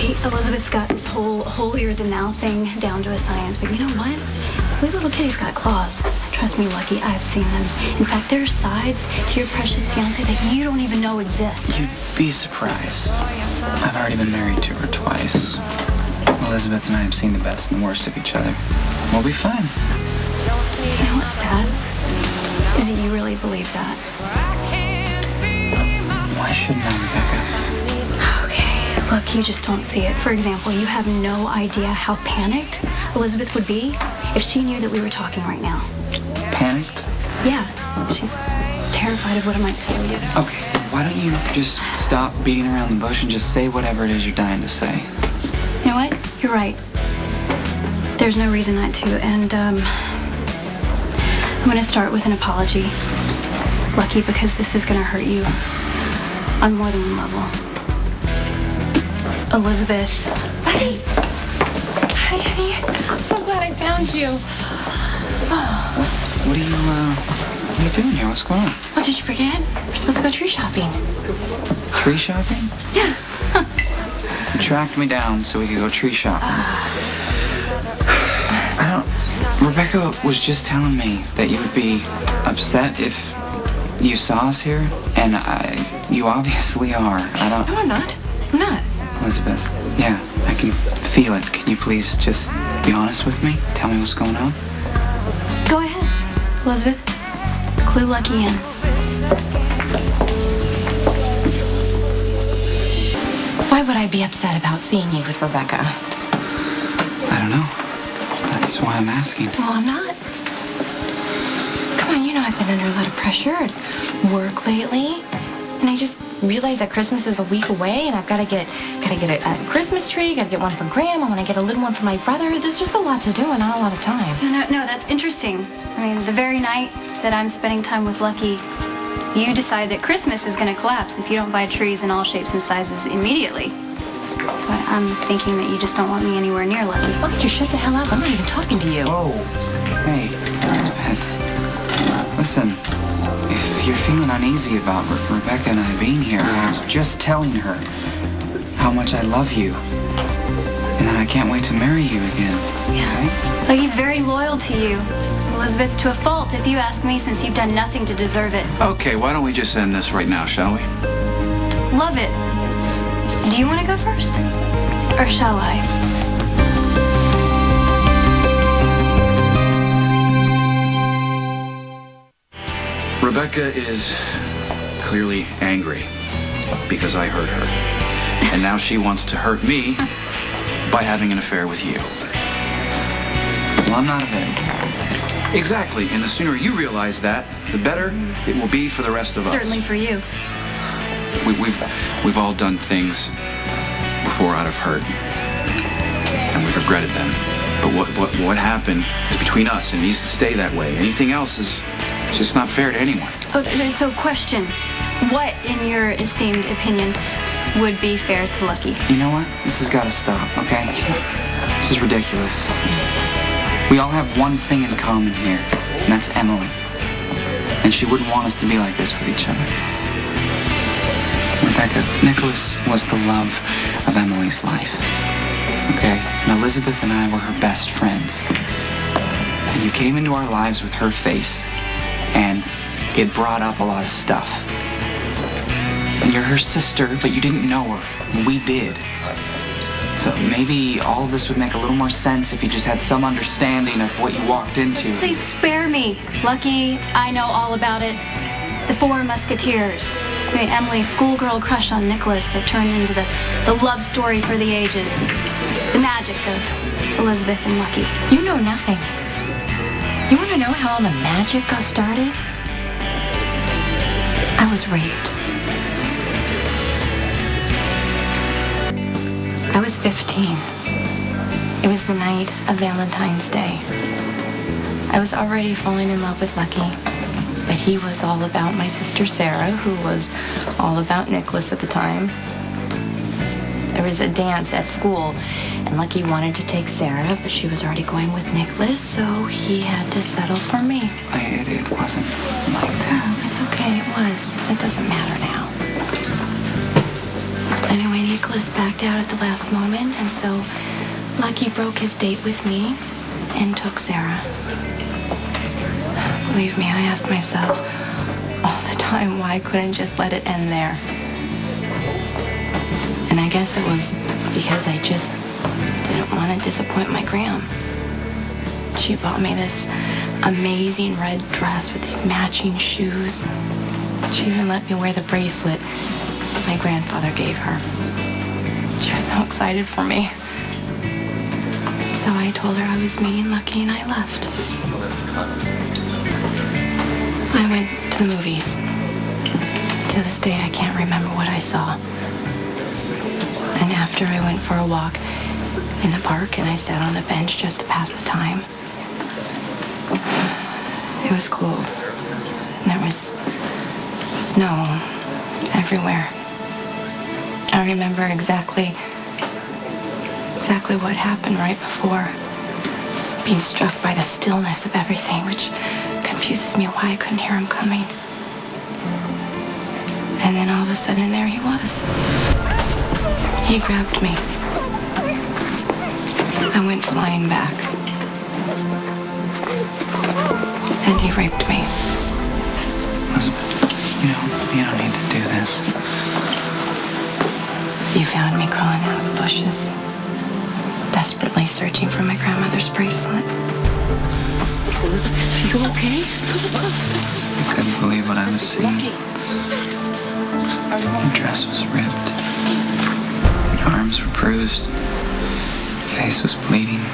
Lucky, Elizabeth's got this whole holier-than-thou thing down to a science, but you know what? Sweet little kitty's got claws. Trust me, Lucky, I've seen them. In fact, there are sides to your precious fiancée that you don't even know exist. You'd be surprised. I've already been married to her twice. Elizabeth and I have seen the best and the worst of each other. We'll be fine. You know what's sad? Is that you really believe that. Why shouldn't I, Rebecca? Okay, look, you just don't see it. For example, you have no idea how panicked Elizabeth would be if she knew that we were talking right now. Panicked? Yeah, she's terrified of what I might say. Okay, why don't you just stop beating around the bush and just say whatever it is you're dying to say? You know what? You're right. There's no reason not to, and I'm gonna start with an apology. Lucky, because this is gonna hurt you on more than one level. Elizabeth. Hi, honey. I'm so glad I found you. What are you doing here? What's going on? Well, did you forget? We're supposed to go tree shopping. Tree shopping? Yeah. You tracked me down so we could go tree shopping. Rebecca was just telling me that you would be upset if you saw us here, and you obviously are. No, I'm not. I'm not. Elizabeth, yeah, I can feel it. Can you please just be honest with me? Tell me what's going on? Go ahead, Elizabeth. Clue Lucky in. Why would I be upset about seeing you with Rebecca? I don't know. That's why I'm asking. Well, I'm not. Come on, you know I've been under a lot of pressure at work lately, and I just realized that Christmas is a week away, and I've gotta get a Christmas tree, gotta get one for Grandma, I want to get a little one for my brother. There's just a lot to do and not a lot of time. No, that's interesting. I mean, the very night that I'm spending time with Lucky, you decide that Christmas is going to collapse if you don't buy trees in all shapes and sizes immediately. But I'm thinking that you just don't want me anywhere near Lucky. Why don't you shut the hell up? I'm not even talking to you. Oh, hey, Elizabeth. Listen, if you're feeling uneasy about Rebecca and I being here, I was just telling her how much I love you and that I can't wait to marry you again. Yeah. Okay? Lucky's very loyal to you, Elizabeth, to a fault, if you ask me, since you've done nothing to deserve it. Okay, why don't we just end this right now, shall we? Love it. Do you want to go first? Or shall I? Rebecca is clearly angry because I hurt her. And now she wants to hurt me by having an affair with you. Well, I'm not available. Exactly, and the sooner you realize that, the better it will be for the rest of us. Certainly for you. We've all done things before out of hurt, and we've regretted them. But what happened is between us, and it needs to stay that way. Anything else is just not fair to anyone. Oh, so question. What, in your esteemed opinion, would be fair to Lucky? You know what? This has got to stop, okay? This is ridiculous. We all have one thing in common here, and that's Emily. And she wouldn't want us to be like this with each other. Rebecca, Nicholas was the love of Emily's life. Okay? And Elizabeth and I were her best friends. And you came into our lives with her face, and it brought up a lot of stuff. And you're her sister, but you didn't know her. We did. So maybe all of this would make a little more sense if you just had some understanding of what you walked into. Please spare me. Lucky, I know all about it. The Four Musketeers. I mean, Emily's schoolgirl crush on Nicholas that turned into the love story for the ages. The magic of Elizabeth and Lucky. You know nothing. You want to know how all the magic got started? I was raped. I was 15. It was the night of Valentine's Day. I was already falling in love with Lucky, but he was all about my sister Sarah, who was all about Nicholas at the time. There was a dance at school, and Lucky wanted to take Sarah, but she was already going with Nicholas, so he had to settle for me. It wasn't like that. It's okay, it was. It doesn't matter now. Anyway, Nicholas backed out at the last moment, and so Lucky broke his date with me and took Sarah. Believe me, I asked myself all the time why I couldn't just let it end there. And I guess it was because I just didn't want to disappoint my Gram. She bought me this amazing red dress with these matching shoes. She even let me wear the bracelet my grandfather gave her. She was so excited for me. So I told her I was meeting Lucky and I left. I went to the movies. To this day, I can't remember what I saw. And after I went for a walk in the park and I sat on the bench just to pass the time. It was cold. And there was snow everywhere. I remember exactly what happened right before, being struck by the stillness of everything, which confuses me why I couldn't hear him coming. And then all of a sudden, there he was. He grabbed me. I went flying back. And he raped me. Elizabeth, you don't need to do this. You found me crawling out of the bushes, desperately searching for my grandmother's bracelet. Elizabeth, are you okay? I couldn't believe what I was seeing. Your dress was ripped. Your arms were bruised. Your face was bleeding.